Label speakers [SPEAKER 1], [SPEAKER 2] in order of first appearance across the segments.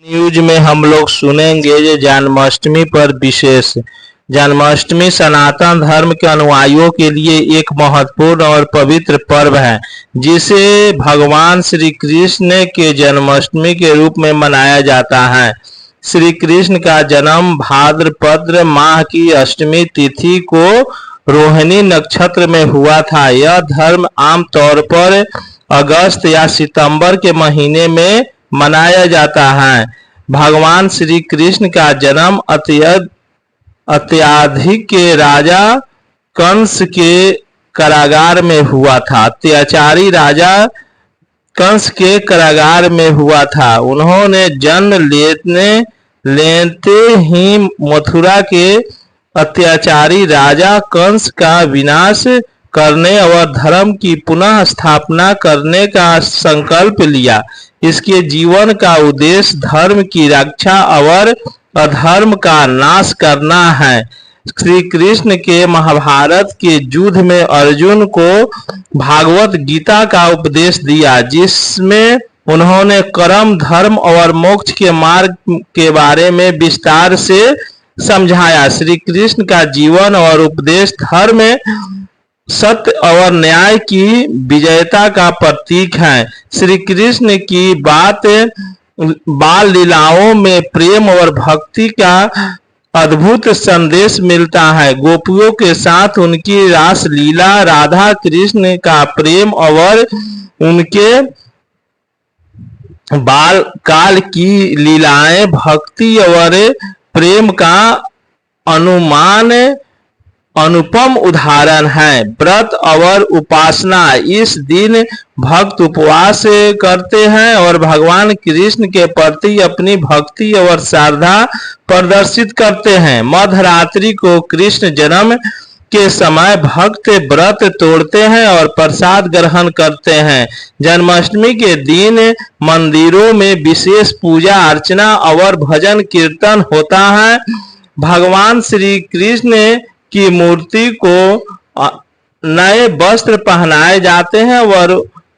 [SPEAKER 1] News में हम लोग सुनेंगे जो जन्माष्टमी पर विशेष। जन्माष्टमी सनातन धर्म के अनुयायियों के लिए एक महत्वपूर्ण और पवित्र पर्व है, जिसे भगवान श्री कृष्ण के जन्माष्टमी के रूप में मनाया जाता है। श्री कृष्ण का जन्म भाद्रपद माह की अष्टमी तिथि को रोहिणी नक्षत्र में हुआ था। यह धर्म आमतौर पर अगस्त या सितंबर के महीने में मनाया जाता है। भगवान श्री कृष्ण का जन्म अत्याधिक के राजा कंस के कारागार में हुआ था। अत्याचारी राजा कंस के कारागार में हुआ था। उन्होंने जन्म लेते ही मथुरा के अत्याचारी राजा कंस का विनाश करने और धर्म की पुनः स्थापना करने का संकल्प लिया। इसके जीवन का उद्देश्य धर्म की रक्षा और अधर्म का नाश करना है। श्री कृष्ण के महाभारत के युद्ध में अर्जुन को भागवत गीता का उपदेश दिया, जिसमें उन्होंने कर्म, धर्म और मोक्ष के मार्ग के बारे में विस्तार से समझाया। श्री कृष्ण का जीवन और उपदेश धर्म, सत्य और न्याय की विजयता का प्रतीक है। श्री कृष्ण की बाल लीलाओं में प्रेम और भक्ति का अद्भुत संदेश मिलता है। गोपियों के साथ उनकी रास लीला, राधा कृष्ण का प्रेम और उनके बाल काल की लीलाएं भक्ति और प्रेम का अनुपम उदाहरण है। व्रत और उपासना, इस दिन भक्त उपवास करते हैं और भगवान कृष्ण के प्रति अपनी भक्ति और श्रद्धा प्रदर्शित करते हैं। मध्यरात्रि को कृष्ण जन्म के समय भक्त व्रत तोड़ते हैं और प्रसाद ग्रहण करते हैं। जन्माष्टमी के दिन मंदिरों में विशेष पूजा अर्चना और भजन कीर्तन होता है। भगवान श्री कृष्ण की मूर्ति को नए वस्त्र पहनाए जाते हैं और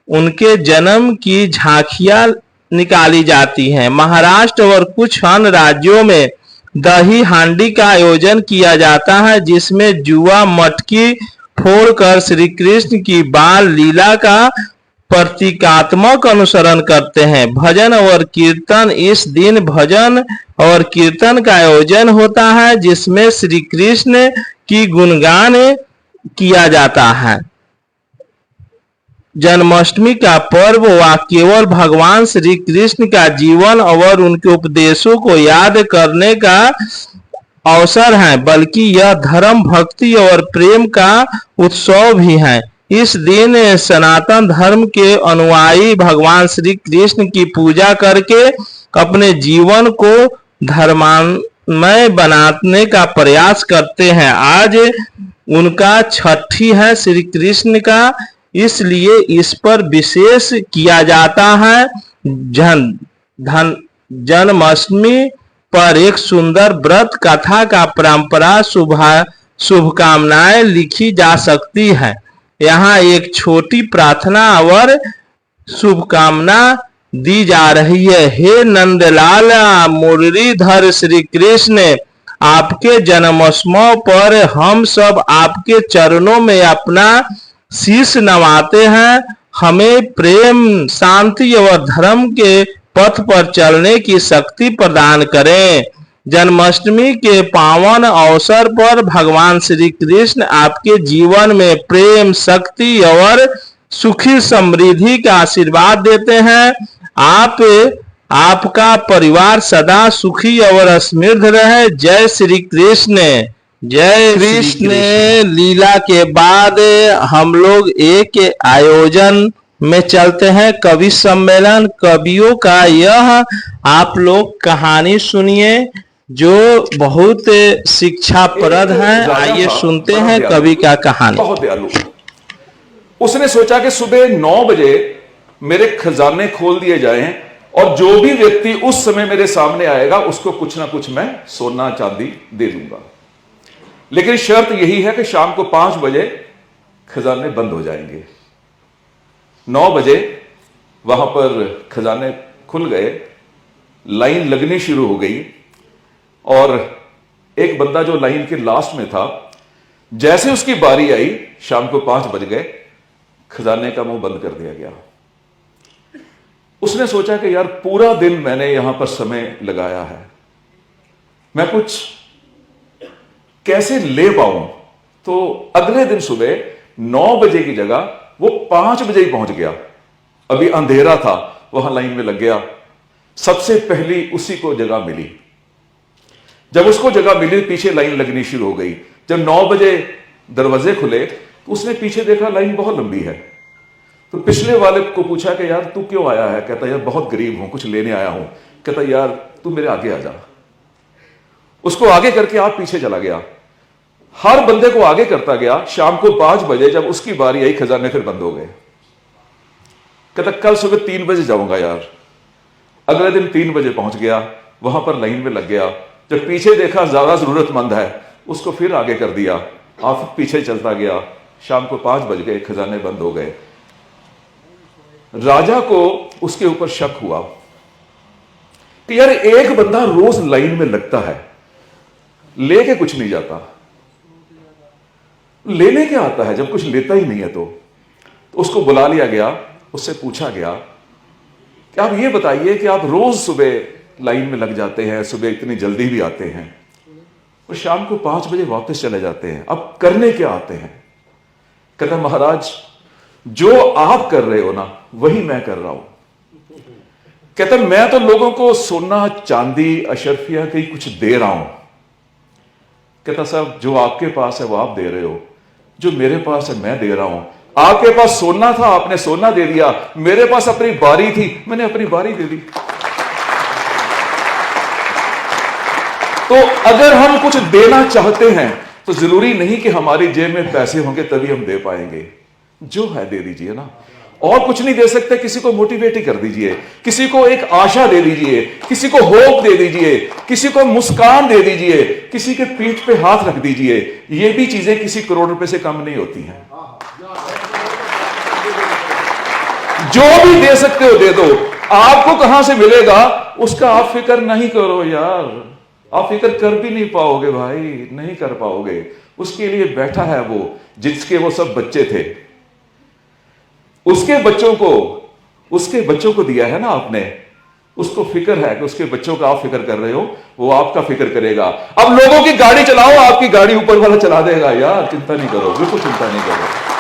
[SPEAKER 1] उनके जन्म की झांकियां निकाली जाती हैं। महाराष्ट्र और कुछ अन्य राज्यों में दही हांडी का आयोजन किया जाता है, जिसमें जुआ मटकी फोड़कर श्री कृष्ण की बाल लीला का प्रतीकात्मक अनुसरण करते हैं। भजन और कीर्तन, इस दिन भजन और कीर्तन का आयोजन होता है, जिसमें श्री कृष्ण की गुणगान किया जाता है। जन्माष्टमी का पर्व केवल भगवान श्री कृष्ण का जीवन और उनके उपदेशों को याद करने का अवसर है, बल्कि यह धर्म, भक्ति और प्रेम का उत्सव भी है। इस दिन सनातन धर्म के अनुयायी भगवान श्री कृष्ण की पूजा करके अपने जीवन को धर्मामय बनाने का प्रयास करते हैं। आज उनका छठी है श्री कृष्ण का, इसलिए इस पर विशेष किया जाता है। जन्माष्टमी पर एक सुंदर व्रत कथा का परंपरा शुभकामनाएं लिखी जा सकती है। यहाँ एक छोटी प्रार्थना और शुभकामना दी जा रही है। हे नंदलाल मुरलीधर श्री कृष्ण, आपके जन्मोत्सव पर हम सब आपके चरणों में अपना शीश नवाते हैं। हमें प्रेम, शांति और धर्म के पथ पर चलने की शक्ति प्रदान करें। जन्माष्टमी के पावन अवसर पर भगवान श्री कृष्ण आपके जीवन में प्रेम, शक्ति और सुखी समृद्धि का आशीर्वाद देते हैं। आपका परिवार सदा सुखी और समृद्ध रहे। जय श्री कृष्ण। जय कृष्ण। लीला के बाद हम लोग एक आयोजन में चलते हैं, कवि सम्मेलन। कवियों का यह आप लोग कहानी सुनिए जो बहुत शिक्षाप्रद है। आइए सुनते हैं कवि का कहानी।
[SPEAKER 2] बहुत दयालु। उसने सोचा कि सुबह 9 बजे मेरे खजाने खोल दिए जाएं और जो भी व्यक्ति उस समय मेरे सामने आएगा उसको कुछ ना कुछ मैं सोना चांदी दे दूंगा, लेकिन शर्त यही है कि शाम को 5 बजे खजाने बंद हो जाएंगे। 9 बजे वहां पर खजाने खुल गए, लाइन लगनी शुरू हो गई और एक बंदा जो लाइन के लास्ट में था, जैसे उसकी बारी आई, शाम को 5 बज गए, खजाने का मुंह बंद कर दिया गया। उसने सोचा कि यार पूरा दिन मैंने यहां पर समय लगाया है, मैं कुछ कैसे ले पाऊं। तो अगले दिन सुबह 9 बजे की जगह वो 5 बजे ही पहुंच गया। अभी अंधेरा था, वहां लाइन में लग गया। सबसे पहली उसी को जगह मिली। जब उसको जगह मिली, पीछे लाइन लगनी शुरू हो गई। जब 9 बजे दरवाजे खुले तो उसने पीछे देखा लाइन बहुत लंबी है। तो पिछले वाले को पूछा कि यार तू क्यों आया है? कहता यार बहुत गरीब हूं, कुछ लेने आया हूं। कहता यार तू मेरे आगे आ जा। उसको आगे करके आप पीछे चला गया। हर बंदे को आगे करता गया। शाम को 5 बजे जब उसकी बारी आई, खजाने फिर बंद हो गए। कहता कल सुबह 3 बजे जाऊंगा यार। अगले दिन 3 बजे पहुंच गया, वहां पर लाइन में लग गया। जब पीछे देखा ज्यादा जरूरतमंद है, उसको फिर आगे कर दिया। आप पीछे चलता गया। शाम को 5 बज गए, खजाने बंद हो गए। राजा को उसके ऊपर शक हुआ कि यार एक बंदा रोज लाइन में लगता है, लेके कुछ नहीं जाता, लेने क्या आता है जब कुछ लेता ही नहीं है। तो उसको बुला लिया गया, उससे पूछा गया कि आप ये बताइए कि आप रोज सुबह लाइन में लग जाते हैं, सुबह इतनी जल्दी भी आते हैं और शाम को 5 बजे वापस चले जाते हैं, अब करने क्या आते हैं? कहता महाराज जो आप कर रहे हो ना, वही मैं कर रहा हूं। कहता मैं तो लोगों को सोना चांदी अशरफिया की कुछ दे रहा हूं। कहता साहब जो आपके पास है वो आप दे रहे हो, जो मेरे पास है मैं दे रहा हूं। आपके पास सोना था, आपने सोना दे दिया। मेरे पास अपनी बारी थी, मैंने अपनी बारी दे दी। तो अगर हम कुछ देना चाहते हैं तो जरूरी नहीं कि हमारी जेब में पैसे होंगे तभी हम दे पाएंगे। जो है दे दीजिए ना। और कुछ नहीं दे सकते, किसी को मोटिवेट ही कर दीजिए, किसी को एक आशा दे दीजिए, किसी को होप दे दीजिए, किसी को मुस्कान दे दीजिए, किसी के पीठ पे हाथ रख दीजिए। ये भी चीजें किसी करोड़ रुपए से कम नहीं होती हैं। जो भी दे सकते हो दे दो। आपको कहां से मिलेगा उसका आप फिक्र नहीं करो यार। आप फिक्र कर भी नहीं पाओगे भाई, नहीं कर पाओगे। उसके लिए बैठा है वो जिसके वो सब बच्चे थे। उसके बच्चों को दिया है ना आपने। उसको फिक्र है कि उसके बच्चों का आप फिक्र कर रहे हो, वो आपका फिक्र करेगा। अब लोगों की गाड़ी चलाओ, आपकी गाड़ी ऊपर वाला चला देगा यार। चिंता नहीं करो, बिल्कुल चिंता नहीं करो।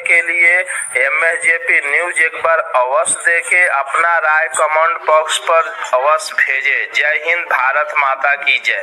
[SPEAKER 3] के लिए MSJP न्यूज एक बार अवश्य देखें, अपना राय कमेंट बॉक्स पर अवश्य भेजें। जय हिंद, भारत माता की जय।